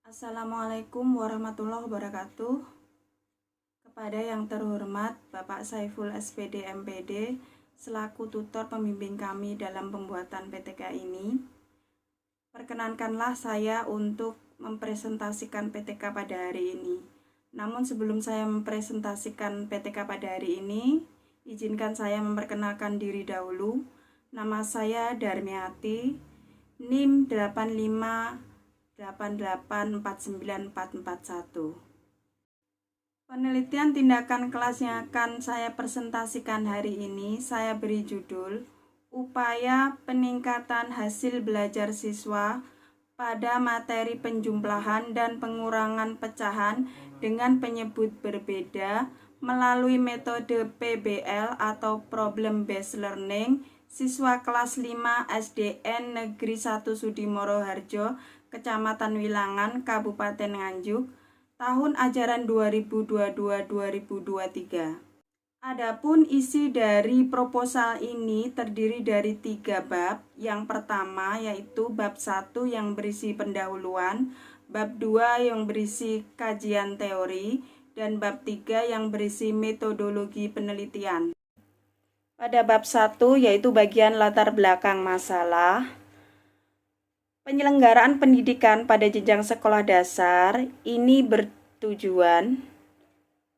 Assalamualaikum warahmatullahi wabarakatuh. Kepada yang terhormat Bapak Saiful SPD MPD selaku tutor pembimbing kami dalam pembuatan PTK ini, perkenankanlah saya untuk mempresentasikan PTK pada hari ini. Namun sebelum saya mempresentasikan PTK pada hari ini, izinkan saya memperkenalkan diri dahulu. Nama saya Darmiati, NIM 85884941. Penelitian tindakan kelas yang akan saya presentasikan hari ini saya beri judul Upaya Peningkatan Hasil Belajar Siswa pada Materi Penjumlahan dan Pengurangan Pecahan dengan penyebut berbeda melalui metode PBL atau Problem Based Learning siswa kelas 5 SDN Negeri 1 Sudimoro Harjo, Kecamatan Wilangan, Kabupaten Nganjuk, tahun ajaran 2022-2023. Adapun isi dari proposal ini terdiri dari 3 bab. Yang pertama yaitu bab 1 yang berisi pendahuluan, bab 2 yang berisi kajian teori, dan bab 3 yang berisi metodologi penelitian. Pada bab 1 yaitu bagian latar belakang masalah. Penyelenggaraan pendidikan pada jenjang sekolah dasar ini bertujuan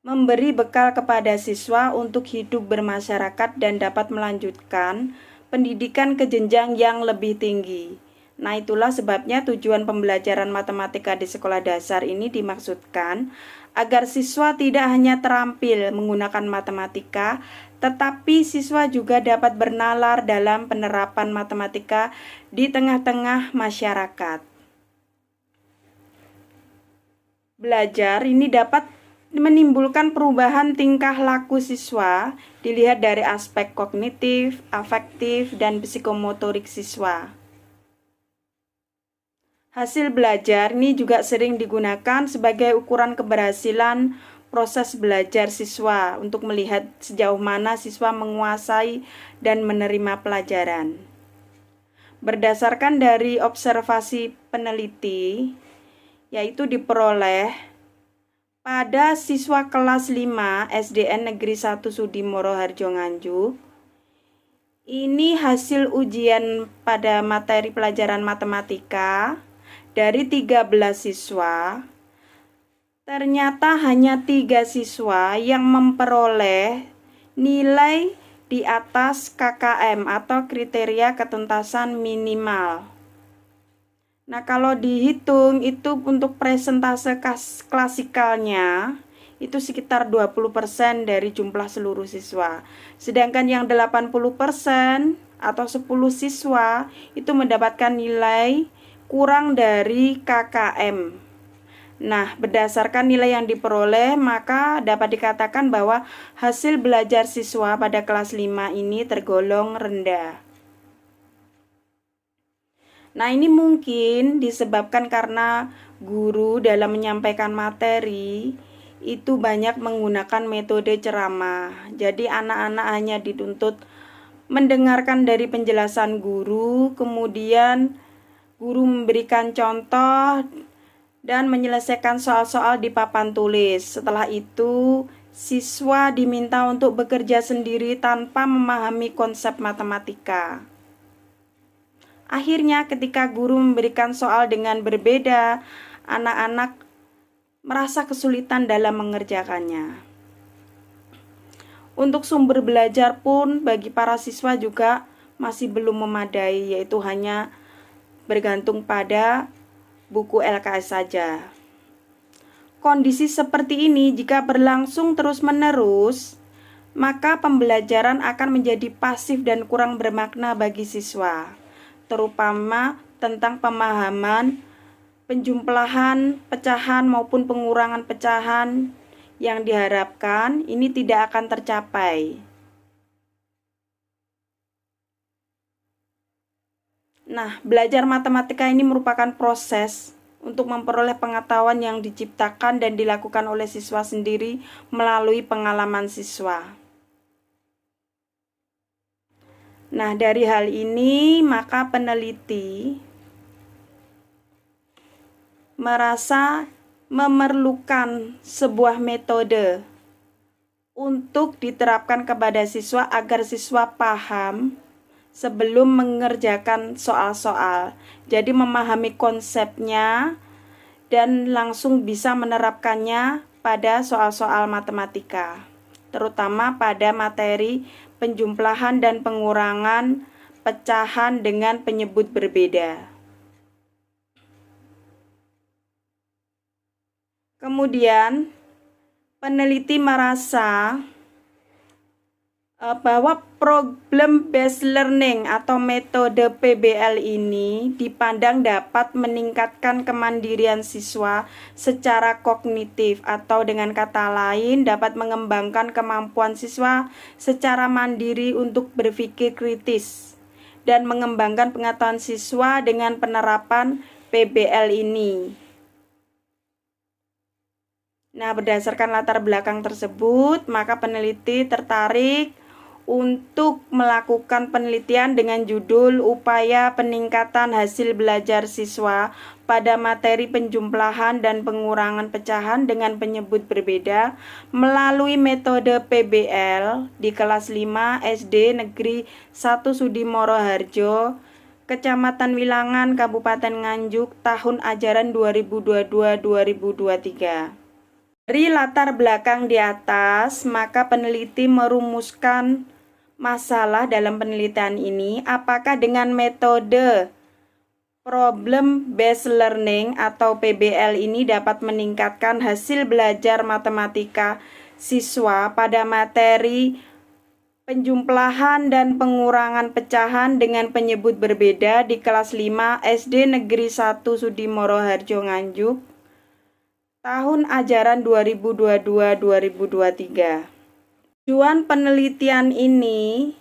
memberi bekal kepada siswa untuk hidup bermasyarakat dan dapat melanjutkan pendidikan ke jenjang yang lebih tinggi. Nah, itulah sebabnya tujuan pembelajaran matematika di sekolah dasar ini dimaksudkan agar siswa tidak hanya terampil menggunakan matematika, tetapi siswa juga dapat bernalar dalam penerapan matematika di tengah-tengah masyarakat. Belajar ini dapat menimbulkan perubahan tingkah laku siswa, dilihat dari aspek kognitif, afektif, dan psikomotorik siswa. Hasil belajar ini juga sering digunakan sebagai ukuran keberhasilan proses belajar siswa untuk melihat sejauh mana siswa menguasai dan menerima pelajaran. Berdasarkan dari observasi peneliti, yaitu diperoleh pada siswa kelas 5 SDN Negeri 1 Sudimoro Harjo Nganjuk. Ini hasil ujian pada materi pelajaran matematika dari 13 siswa. Ternyata hanya 3 siswa yang memperoleh nilai di atas KKM atau kriteria ketuntasan minimal. Nah, kalau dihitung itu untuk presentase klasikalnya itu sekitar 20% dari jumlah seluruh siswa. Sedangkan yang 80% atau 10 siswa itu mendapatkan nilai kurang dari KKM. Nah, berdasarkan nilai yang diperoleh, maka dapat dikatakan bahwa hasil belajar siswa pada kelas 5 ini tergolong rendah. Nah, ini mungkin disebabkan karena guru dalam menyampaikan materi itu banyak menggunakan metode ceramah. Jadi anak-anak hanya dituntut mendengarkan dari penjelasan guru, kemudian guru memberikan contoh dan menyelesaikan soal-soal di papan tulis. Setelah itu, siswa diminta untuk bekerja sendiri tanpa memahami konsep matematika. Akhirnya, ketika guru memberikan soal dengan berbeda, anak-anak merasa kesulitan dalam mengerjakannya. Untuk sumber belajar pun bagi para siswa juga masih belum memadai, yaitu hanya bergantung pada buku LKS saja. Kondisi seperti ini jika berlangsung terus-menerus, maka pembelajaran akan menjadi pasif dan kurang bermakna bagi siswa, terutama tentang pemahaman penjumlahan, pecahan maupun pengurangan pecahan yang diharapkan ini tidak akan tercapai. Nah, belajar matematika ini merupakan proses untuk memperoleh pengetahuan yang diciptakan dan dilakukan oleh siswa sendiri melalui pengalaman siswa. Nah, dari hal ini maka peneliti merasa memerlukan sebuah metode untuk diterapkan kepada siswa agar siswa paham sebelum mengerjakan soal-soal. Jadi memahami konsepnya dan langsung bisa menerapkannya pada soal-soal matematika, terutama pada materi penjumlahan dan pengurangan pecahan dengan penyebut berbeda. Kemudian, peneliti merasa bahwa problem based learning atau metode PBL ini dipandang dapat meningkatkan kemandirian siswa secara kognitif, atau dengan kata lain dapat mengembangkan kemampuan siswa secara mandiri untuk berpikir kritis dan mengembangkan pengetahuan siswa dengan penerapan PBL ini. Nah, berdasarkan latar belakang tersebut, maka peneliti tertarik untuk melakukan penelitian dengan judul Upaya Peningkatan Hasil Belajar Siswa pada Materi Penjumlahan dan Pengurangan Pecahan dengan Penyebut Berbeda melalui metode PBL di kelas 5 SD Negeri 1 Sudimoro Harjo, Kecamatan Wilangan, Kabupaten Nganjuk, tahun ajaran 2022-2023. Dari latar belakang di atas, maka peneliti merumuskan masalah dalam penelitian ini, apakah dengan metode problem based learning atau PBL ini dapat meningkatkan hasil belajar matematika siswa pada materi penjumlahan dan pengurangan pecahan dengan penyebut berbeda di kelas 5 SD Negeri 1 Sudimoro Harjo Nganjuk, tahun ajaran 2022-2023. Tujuan penelitian ini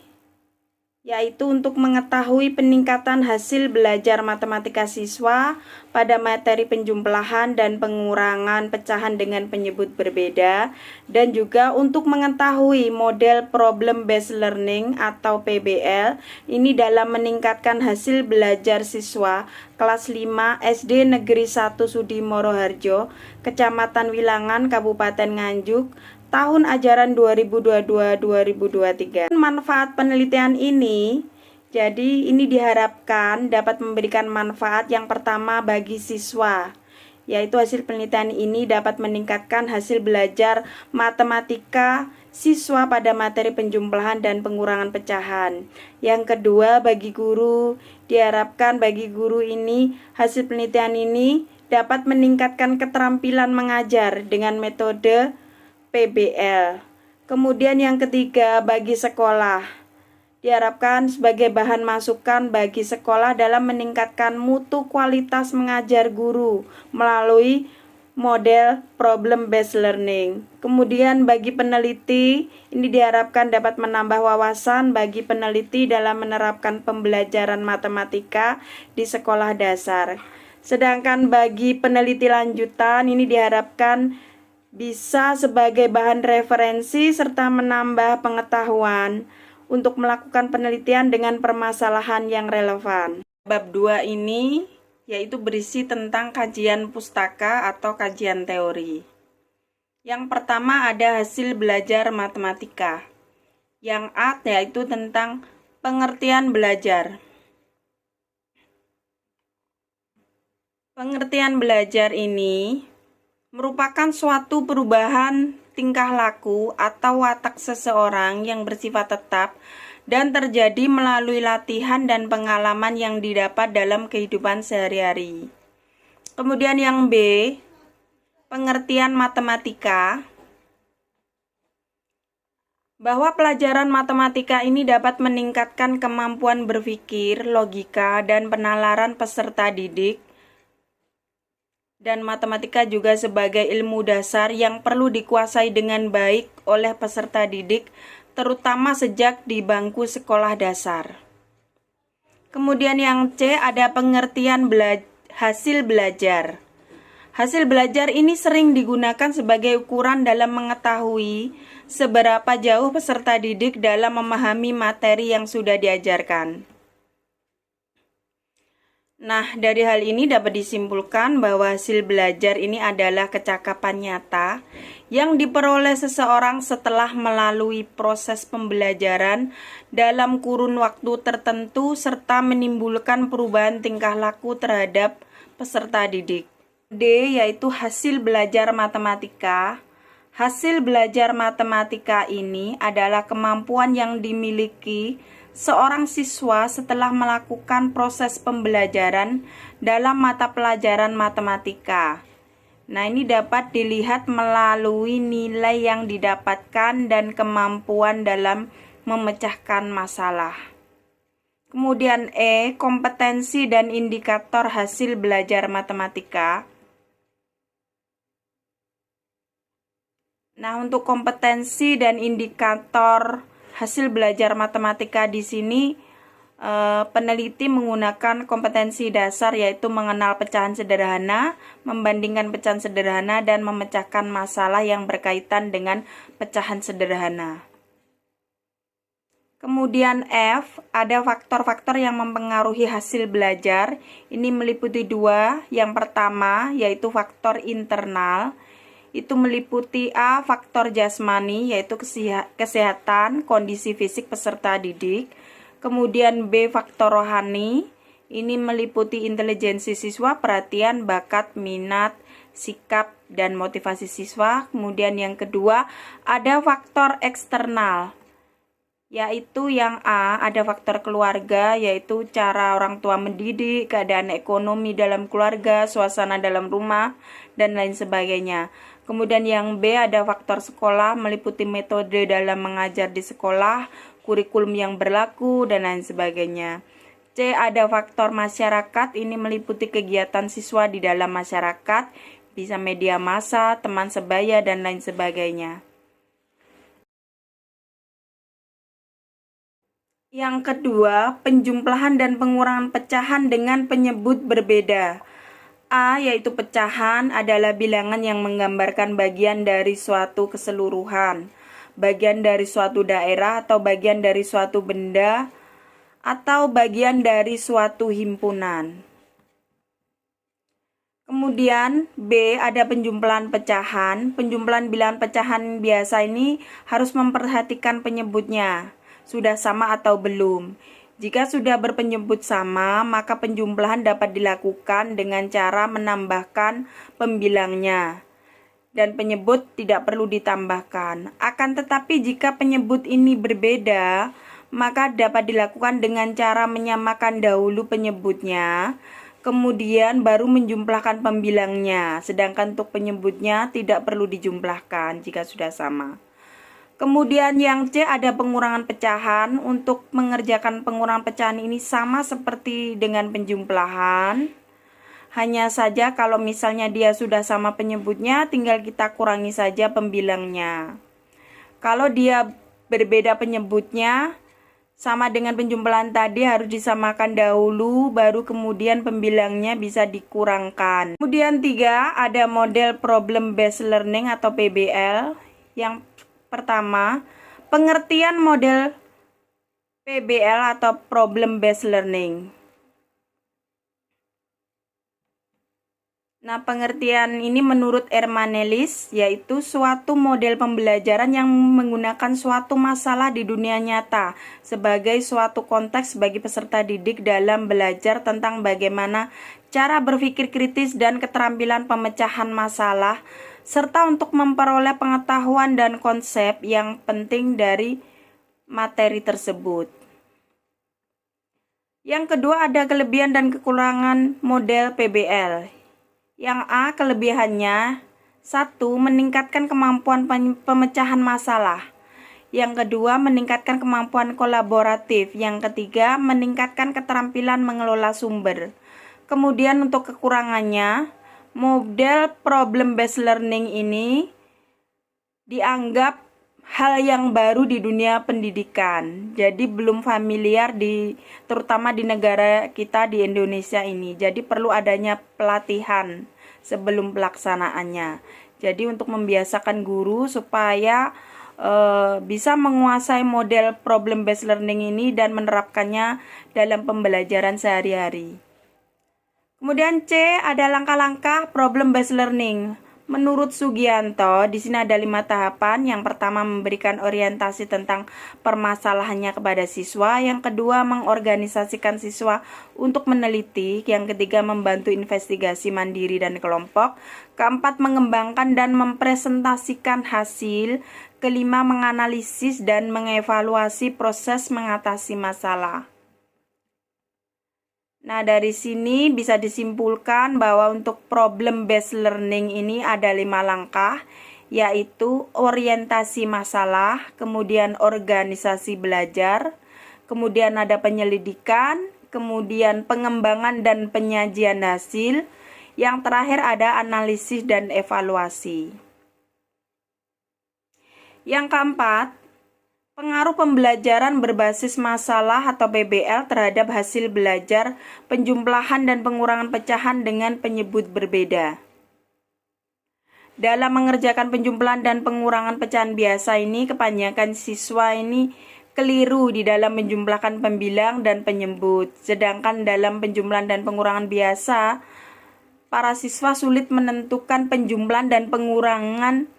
yaitu untuk mengetahui peningkatan hasil belajar matematika siswa pada materi penjumlahan dan pengurangan pecahan dengan penyebut berbeda, dan juga untuk mengetahui model problem based learning atau PBL ini dalam meningkatkan hasil belajar siswa kelas 5 SD Negeri 1 Sudimoro Harjo, Kecamatan Wilangan, Kabupaten Nganjuk, tahun ajaran 2022-2023. Manfaat penelitian ini, jadi ini diharapkan dapat memberikan manfaat yang pertama bagi siswa, yaitu hasil penelitian ini dapat meningkatkan hasil belajar matematika siswa pada materi penjumlahan dan pengurangan pecahan. Yang kedua, bagi guru, diharapkan bagi guru ini hasil penelitian ini dapat meningkatkan keterampilan mengajar dengan metode PBL. Kemudian yang ketiga, bagi sekolah, diharapkan sebagai bahan masukan bagi sekolah dalam meningkatkan mutu kualitas mengajar guru melalui model problem based learning. Kemudian bagi peneliti, ini diharapkan dapat menambah wawasan bagi peneliti dalam menerapkan pembelajaran matematika di sekolah dasar. Sedangkan bagi peneliti lanjutan, ini diharapkan bisa sebagai bahan referensi serta menambah pengetahuan untuk melakukan penelitian dengan permasalahan yang relevan. Bab 2 ini yaitu berisi tentang kajian pustaka atau kajian teori. Yang pertama ada hasil belajar matematika. Yang A yaitu tentang pengertian belajar. Pengertian belajar ini merupakan suatu perubahan tingkah laku atau watak seseorang yang bersifat tetap dan terjadi melalui latihan dan pengalaman yang didapat dalam kehidupan sehari-hari. Kemudian yang B, pengertian matematika, bahwa pelajaran matematika ini dapat meningkatkan kemampuan berpikir, logika, dan penalaran peserta didik. Dan matematika juga sebagai ilmu dasar yang perlu dikuasai dengan baik oleh peserta didik, terutama sejak di bangku sekolah dasar. Kemudian yang C ada pengertian hasil belajar. Hasil belajar ini sering digunakan sebagai ukuran dalam mengetahui seberapa jauh peserta didik dalam memahami materi yang sudah diajarkan. Nah, dari hal ini dapat disimpulkan bahwa hasil belajar ini adalah kecakapan nyata yang diperoleh seseorang setelah melalui proses pembelajaran dalam kurun waktu tertentu serta menimbulkan perubahan tingkah laku terhadap peserta didik. D yaitu hasil belajar matematika. Hasil belajar matematika ini adalah kemampuan yang dimiliki seorang siswa setelah melakukan proses pembelajaran dalam mata pelajaran matematika. Nah, ini dapat dilihat melalui nilai yang didapatkan dan kemampuan dalam memecahkan masalah. Kemudian E, kompetensi dan indikator hasil belajar matematika. Nah, untuk kompetensi dan indikator hasil belajar matematika di sini peneliti menggunakan kompetensi dasar yaitu mengenal pecahan sederhana, membandingkan pecahan sederhana, dan memecahkan masalah yang berkaitan dengan pecahan sederhana. Kemudian F, ada faktor-faktor yang mempengaruhi hasil belajar. Ini meliputi dua. Yang pertama yaitu faktor internal. Itu meliputi A, faktor jasmani, yaitu kesehatan, kondisi fisik peserta didik. Kemudian B, faktor rohani, ini meliputi intelijensi siswa, perhatian, bakat, minat, sikap, dan motivasi siswa. Kemudian yang kedua, ada faktor eksternal, yaitu yang A, ada faktor keluarga, yaitu cara orang tua mendidik, keadaan ekonomi dalam keluarga, suasana dalam rumah, dan lain sebagainya. Kemudian yang B, ada faktor sekolah, meliputi metode dalam mengajar di sekolah, kurikulum yang berlaku, dan lain sebagainya. C, ada faktor masyarakat, ini meliputi kegiatan siswa di dalam masyarakat, bisa media massa, teman sebaya, dan lain sebagainya. Yang kedua, penjumlahan dan pengurangan pecahan dengan penyebut berbeda. A, yaitu pecahan, adalah bilangan yang menggambarkan bagian dari suatu keseluruhan, bagian dari suatu daerah atau bagian dari suatu benda, atau bagian dari suatu himpunan. Kemudian B, ada penjumlahan pecahan. Penjumlahan bilangan pecahan biasa ini harus memperhatikan penyebutnya, sudah sama atau belum. Jika sudah berpenyebut sama, maka penjumlahan dapat dilakukan dengan cara menambahkan pembilangnya, dan penyebut tidak perlu ditambahkan. Akan tetapi jika penyebut ini berbeda, maka dapat dilakukan dengan cara menyamakan dahulu penyebutnya, kemudian baru menjumlahkan pembilangnya, sedangkan untuk penyebutnya tidak perlu dijumlahkan jika sudah sama. Kemudian yang C, ada pengurangan pecahan. Untuk mengerjakan pengurangan pecahan ini sama seperti dengan penjumlahan. Hanya saja kalau misalnya dia sudah sama penyebutnya, tinggal kita kurangi saja pembilangnya. Kalau dia berbeda penyebutnya, sama dengan penjumlahan tadi, harus disamakan dahulu, baru kemudian pembilangnya bisa dikurangkan. Kemudian 3, ada model problem based learning atau PBL. Yang pertama, pengertian model PBL atau Problem Based Learning. Nah, pengertian ini menurut Ermanelis yaitu suatu model pembelajaran yang menggunakan suatu masalah di dunia nyata sebagai suatu konteks bagi peserta didik dalam belajar tentang bagaimana cara berpikir kritis dan keterampilan pemecahan masalah, serta untuk memperoleh pengetahuan dan konsep yang penting dari materi tersebut. Yang kedua, ada kelebihan dan kekurangan model PBL. Yang A, kelebihannya 1. Meningkatkan kemampuan pemecahan masalah. Yang kedua, meningkatkan kemampuan kolaboratif. Yang ketiga, meningkatkan keterampilan mengelola sumber. Kemudian untuk kekurangannya, model problem based learning ini dianggap hal yang baru di dunia pendidikan. Jadi belum familiar terutama di negara kita di Indonesia ini. Jadi perlu adanya pelatihan sebelum pelaksanaannya. Jadi untuk membiasakan guru supaya bisa menguasai model problem based learning ini dan menerapkannya dalam pembelajaran sehari-hari. Kemudian C ada langkah-langkah problem based learning. Menurut Sugianto, di sini ada 5 tahapan. Yang pertama memberikan orientasi tentang permasalahannya kepada siswa. Yang kedua mengorganisasikan siswa untuk meneliti. Yang ketiga membantu investigasi mandiri dan kelompok. Keempat mengembangkan dan mempresentasikan hasil. Kelima menganalisis dan mengevaluasi proses mengatasi masalah. Nah, dari sini bisa disimpulkan bahwa untuk problem based learning ini ada 5 langkah, yaitu orientasi masalah, kemudian organisasi belajar, kemudian ada penyelidikan, kemudian pengembangan dan penyajian hasil, yang terakhir ada analisis dan evaluasi. Yang keempat, pengaruh pembelajaran berbasis masalah atau PBL terhadap hasil belajar, penjumlahan dan pengurangan pecahan dengan penyebut berbeda. Dalam mengerjakan penjumlahan dan pengurangan pecahan biasa ini, kebanyakan siswa ini keliru di dalam menjumlahkan pembilang dan penyebut. Sedangkan dalam penjumlahan dan pengurangan biasa, para siswa sulit menentukan penjumlahan dan pengurangan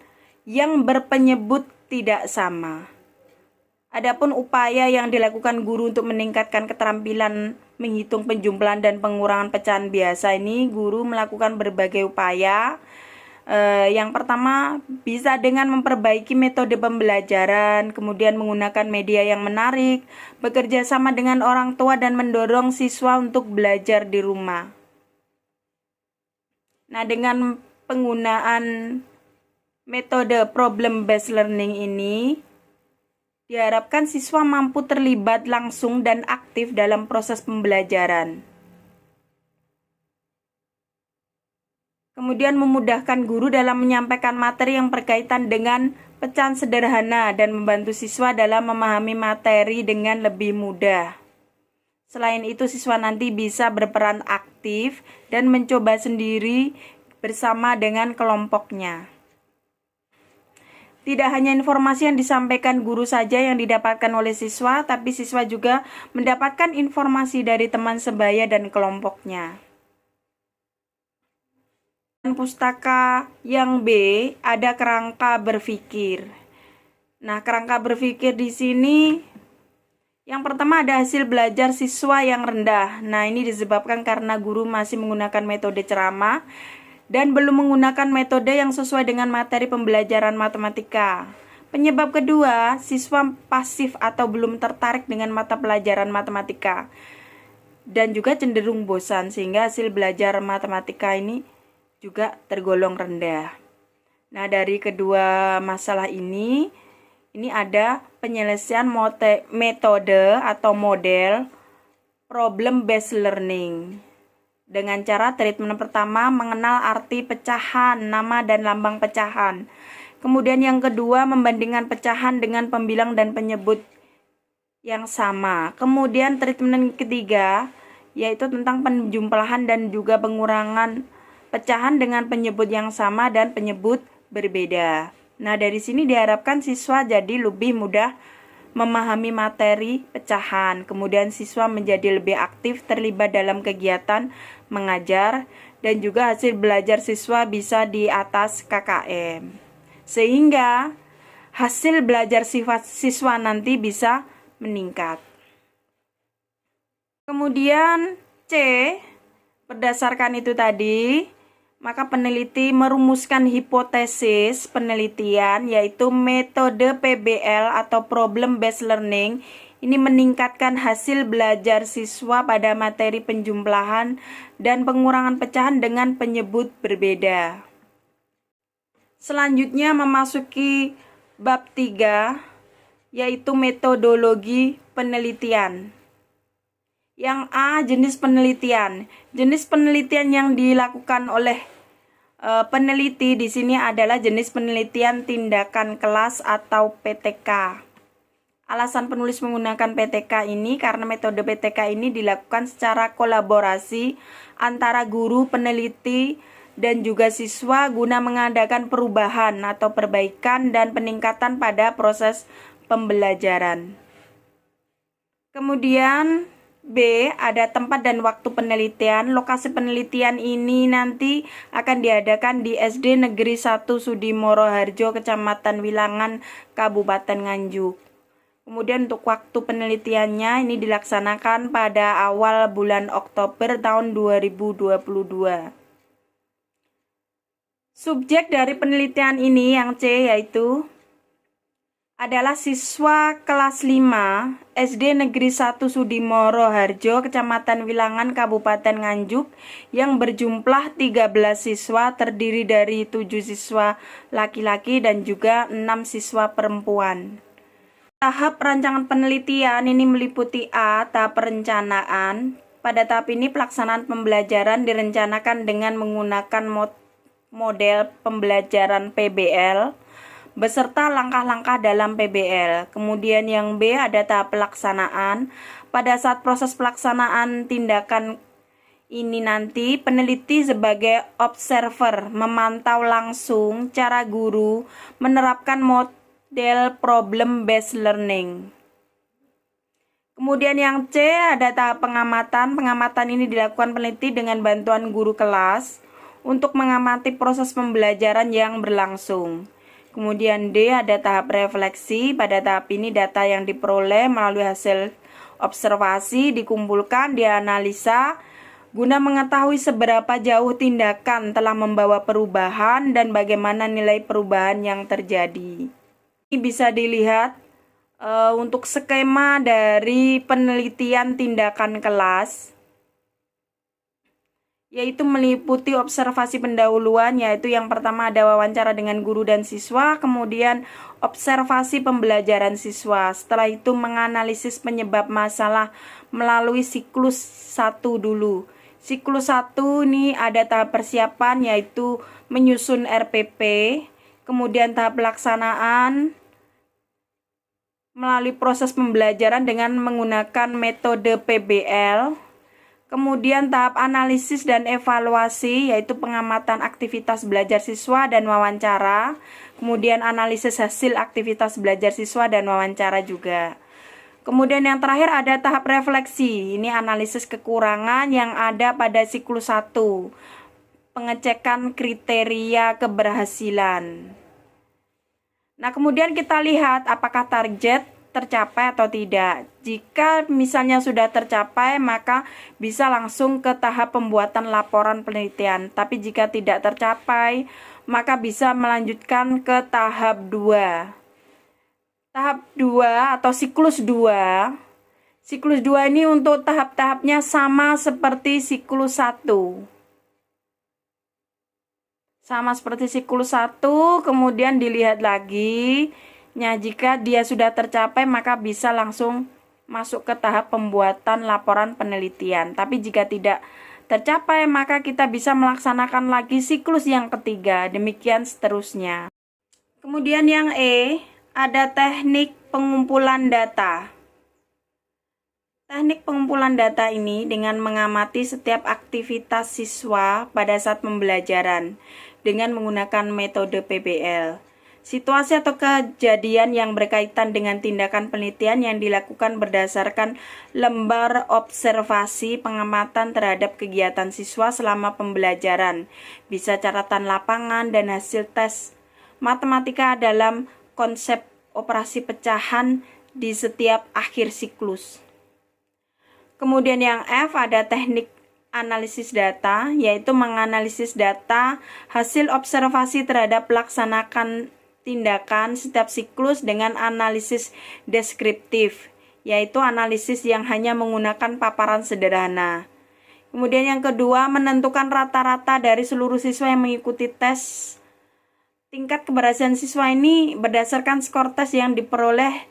yang berpenyebut tidak sama. Adapun upaya yang dilakukan guru untuk meningkatkan keterampilan menghitung penjumlahan dan pengurangan pecahan biasa ini, guru melakukan berbagai upaya. Yang pertama bisa dengan memperbaiki metode pembelajaran, kemudian menggunakan media yang menarik, bekerja sama dengan orang tua dan mendorong siswa untuk belajar di rumah. Nah, dengan penggunaan metode problem based learning ini, diharapkan siswa mampu terlibat langsung dan aktif dalam proses pembelajaran. Kemudian memudahkan guru dalam menyampaikan materi yang berkaitan dengan pecahan sederhana dan membantu siswa dalam memahami materi dengan lebih mudah. Selain itu, siswa nanti bisa berperan aktif dan mencoba sendiri bersama dengan kelompoknya. Tidak hanya informasi yang disampaikan guru saja yang didapatkan oleh siswa, tapi siswa juga mendapatkan informasi dari teman sebaya dan kelompoknya. Pustaka yang B ada kerangka berpikir. Nah, kerangka berpikir di sini yang pertama ada hasil belajar siswa yang rendah. Nah, ini disebabkan karena guru masih menggunakan metode ceramah dan belum menggunakan metode yang sesuai dengan materi pembelajaran matematika. Penyebab kedua, siswa pasif atau belum tertarik dengan mata pelajaran matematika dan juga cenderung bosan sehingga hasil belajar matematika ini juga tergolong rendah. Nah, dari kedua masalah ini ada penyelesaian metode atau model problem based learning. Dengan cara treatment pertama mengenal arti pecahan, nama dan lambang pecahan. Kemudian yang kedua membandingkan pecahan dengan pembilang dan penyebut yang sama. Kemudian treatment ketiga yaitu tentang penjumlahan dan juga pengurangan pecahan dengan penyebut yang sama dan penyebut berbeda. Nah, dari sini diharapkan siswa jadi lebih mudah memahami materi pecahan. Kemudian siswa menjadi lebih aktif terlibat dalam kegiatan mengajar dan juga hasil belajar siswa bisa di atas KKM. Sehingga hasil belajar siswa nanti bisa meningkat. Kemudian C, berdasarkan itu tadi, maka peneliti merumuskan hipotesis penelitian yaitu metode PBL atau problem based learning ini meningkatkan hasil belajar siswa pada materi penjumlahan dan pengurangan pecahan dengan penyebut berbeda. Selanjutnya memasuki bab 3 yaitu metodologi penelitian. Yang A, jenis penelitian. Jenis penelitian yang dilakukan oleh peneliti di sini adalah jenis penelitian tindakan kelas atau PTK. Alasan penulis menggunakan PTK ini karena metode PTK ini dilakukan secara kolaborasi antara guru, peneliti, dan juga siswa guna mengadakan perubahan atau perbaikan dan peningkatan pada proses pembelajaran. Kemudian B. Ada tempat dan waktu penelitian. Lokasi penelitian ini nanti akan diadakan di SD Negeri 1 Sudimoro Harjo, Kecamatan Wilangan, Kabupaten Nganjuk. Kemudian untuk waktu penelitiannya ini dilaksanakan pada awal bulan Oktober tahun 2022. Subjek dari penelitian ini yang C yaitu adalah siswa kelas 5 SD Negeri 1 Sudimoro Harjo, Kecamatan Wilangan, Kabupaten Nganjuk yang berjumlah 13 siswa, terdiri dari 7 siswa laki-laki dan juga 6 siswa perempuan. Tahap rancangan penelitian ini meliputi A. Tahap perencanaan. Pada tahap ini pelaksanaan pembelajaran direncanakan dengan menggunakan model pembelajaran PBL beserta langkah-langkah dalam PBL. Kemudian yang B ada tahap pelaksanaan. Pada saat proses pelaksanaan tindakan ini nanti peneliti sebagai observer memantau langsung cara guru menerapkan model problem based learning. Kemudian yang C ada tahap pengamatan. Pengamatan ini dilakukan peneliti dengan bantuan guru kelas untuk mengamati proses pembelajaran yang berlangsung. Kemudian D ada tahap refleksi. Pada tahap ini data yang diperoleh melalui hasil observasi dikumpulkan, dianalisa guna mengetahui seberapa jauh tindakan telah membawa perubahan dan bagaimana nilai perubahan yang terjadi. Ini bisa dilihat untuk skema dari penelitian tindakan kelas, yaitu meliputi observasi pendahuluan, yaitu yang pertama ada wawancara dengan guru dan siswa, kemudian observasi pembelajaran siswa. Setelah itu menganalisis penyebab masalah melalui siklus 1 dulu. Siklus 1 ini ada tahap persiapan yaitu menyusun RPP, kemudian tahap pelaksanaan melalui proses pembelajaran dengan menggunakan metode PBL. Kemudian tahap analisis dan evaluasi yaitu pengamatan aktivitas belajar siswa dan wawancara. Kemudian analisis hasil aktivitas belajar siswa dan wawancara juga. Kemudian yang terakhir ada tahap refleksi. Ini analisis kekurangan yang ada pada siklus 1. Pengecekan kriteria keberhasilan. Nah, kemudian kita lihat apakah target tercapai atau tidak. Jika misalnya sudah tercapai, maka bisa langsung ke tahap pembuatan laporan penelitian. Tapi jika tidak tercapai, maka bisa melanjutkan ke tahap 2. Tahap 2 atau siklus 2. Siklus 2 ini untuk tahap-tahapnya sama seperti siklus 1. Sama seperti siklus 1, kemudian dilihat lagi. Nah, jika dia sudah tercapai maka bisa langsung masuk ke tahap pembuatan laporan penelitian. Tapi jika tidak tercapai maka kita bisa melaksanakan lagi siklus yang ketiga. Demikian seterusnya. Kemudian yang E, ada teknik pengumpulan data. Teknik pengumpulan data ini dengan mengamati setiap aktivitas siswa pada saat pembelajaran dengan menggunakan metode PBL. Situasi atau kejadian yang berkaitan dengan tindakan penelitian yang dilakukan berdasarkan lembar observasi pengamatan terhadap kegiatan siswa selama pembelajaran. Bisa catatan lapangan dan hasil tes matematika dalam konsep operasi pecahan di setiap akhir siklus. Kemudian yang F ada teknik analisis data, yaitu menganalisis data hasil observasi terhadap pelaksanaan tindakan setiap siklus dengan analisis deskriptif, yaitu analisis yang hanya menggunakan paparan sederhana. Kemudian yang kedua, menentukan rata-rata dari seluruh siswa yang mengikuti tes. Tingkat keberhasilan siswa ini berdasarkan skor tes yang diperoleh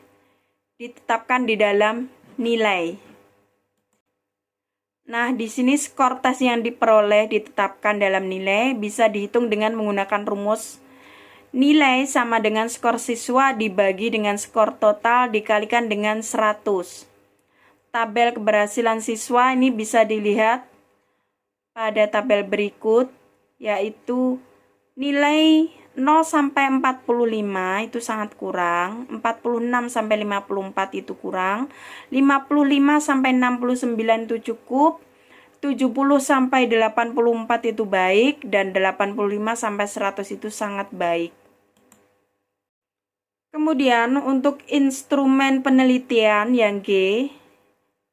ditetapkan di dalam nilai. Nah, di sini skor tes yang diperoleh ditetapkan dalam nilai bisa dihitung dengan menggunakan rumus nilai sama dengan skor siswa dibagi dengan skor total dikalikan dengan 100. Tabel keberhasilan siswa ini bisa dilihat pada tabel berikut, yaitu nilai 0 sampai 45 itu sangat kurang, 46 sampai 54 itu kurang, 55 sampai 69 itu cukup, 70 sampai 84 itu baik, dan 85 sampai 100 itu sangat baik. Kemudian untuk instrumen penelitian yang G,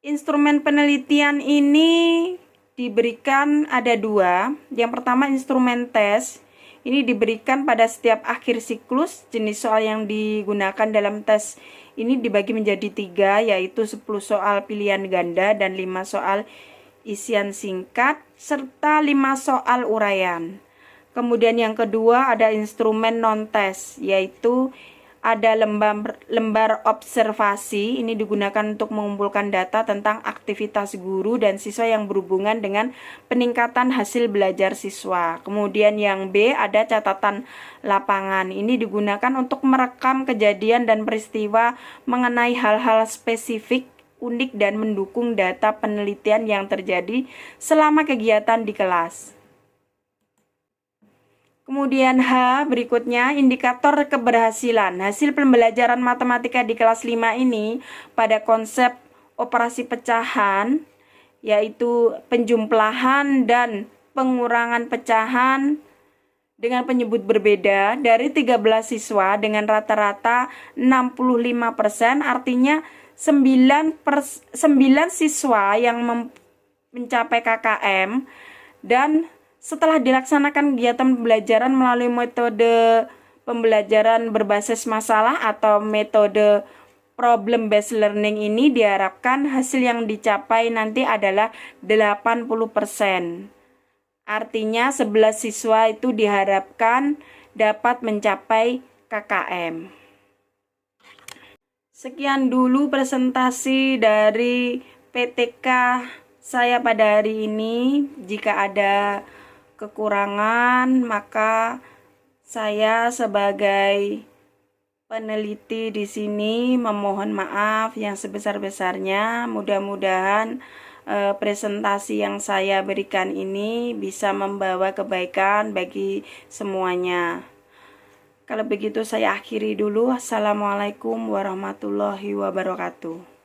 instrumen penelitian ini diberikan ada 2. Yang pertama instrumen tes. Ini diberikan pada setiap akhir siklus. Jenis soal yang digunakan dalam tes ini dibagi menjadi 3, yaitu 10 soal pilihan ganda dan 5 soal isian singkat, serta 5 soal uraian. Kemudian yang kedua ada instrumen non-tes, yaitu ada lembar observasi. Ini digunakan untuk mengumpulkan data tentang aktivitas guru dan siswa yang berhubungan dengan peningkatan hasil belajar siswa. Kemudian yang B ada catatan lapangan. Ini digunakan untuk merekam kejadian dan peristiwa mengenai hal-hal spesifik, unik, dan mendukung data penelitian yang terjadi selama kegiatan di kelas. Kemudian H berikutnya indikator keberhasilan. Hasil pembelajaran matematika di kelas 5 ini pada konsep operasi pecahan, yaitu penjumlahan dan pengurangan pecahan dengan penyebut berbeda dari 13 siswa dengan rata-rata 65%, artinya 9 siswa yang mencapai KKM, dan setelah dilaksanakan kegiatan pembelajaran melalui metode pembelajaran berbasis masalah atau metode problem based learning ini, diharapkan hasil yang dicapai nanti adalah 80%. Artinya 11 siswa itu diharapkan dapat mencapai KKM. Sekian dulu presentasi dari PTK saya pada hari ini. Jika ada kekurangan, maka saya sebagai peneliti di sini memohon maaf yang sebesar-besarnya. Mudah-mudahan presentasi yang saya berikan ini bisa membawa kebaikan bagi semuanya. Kalau begitu saya akhiri dulu. Assalamualaikum warahmatullahi wabarakatuh.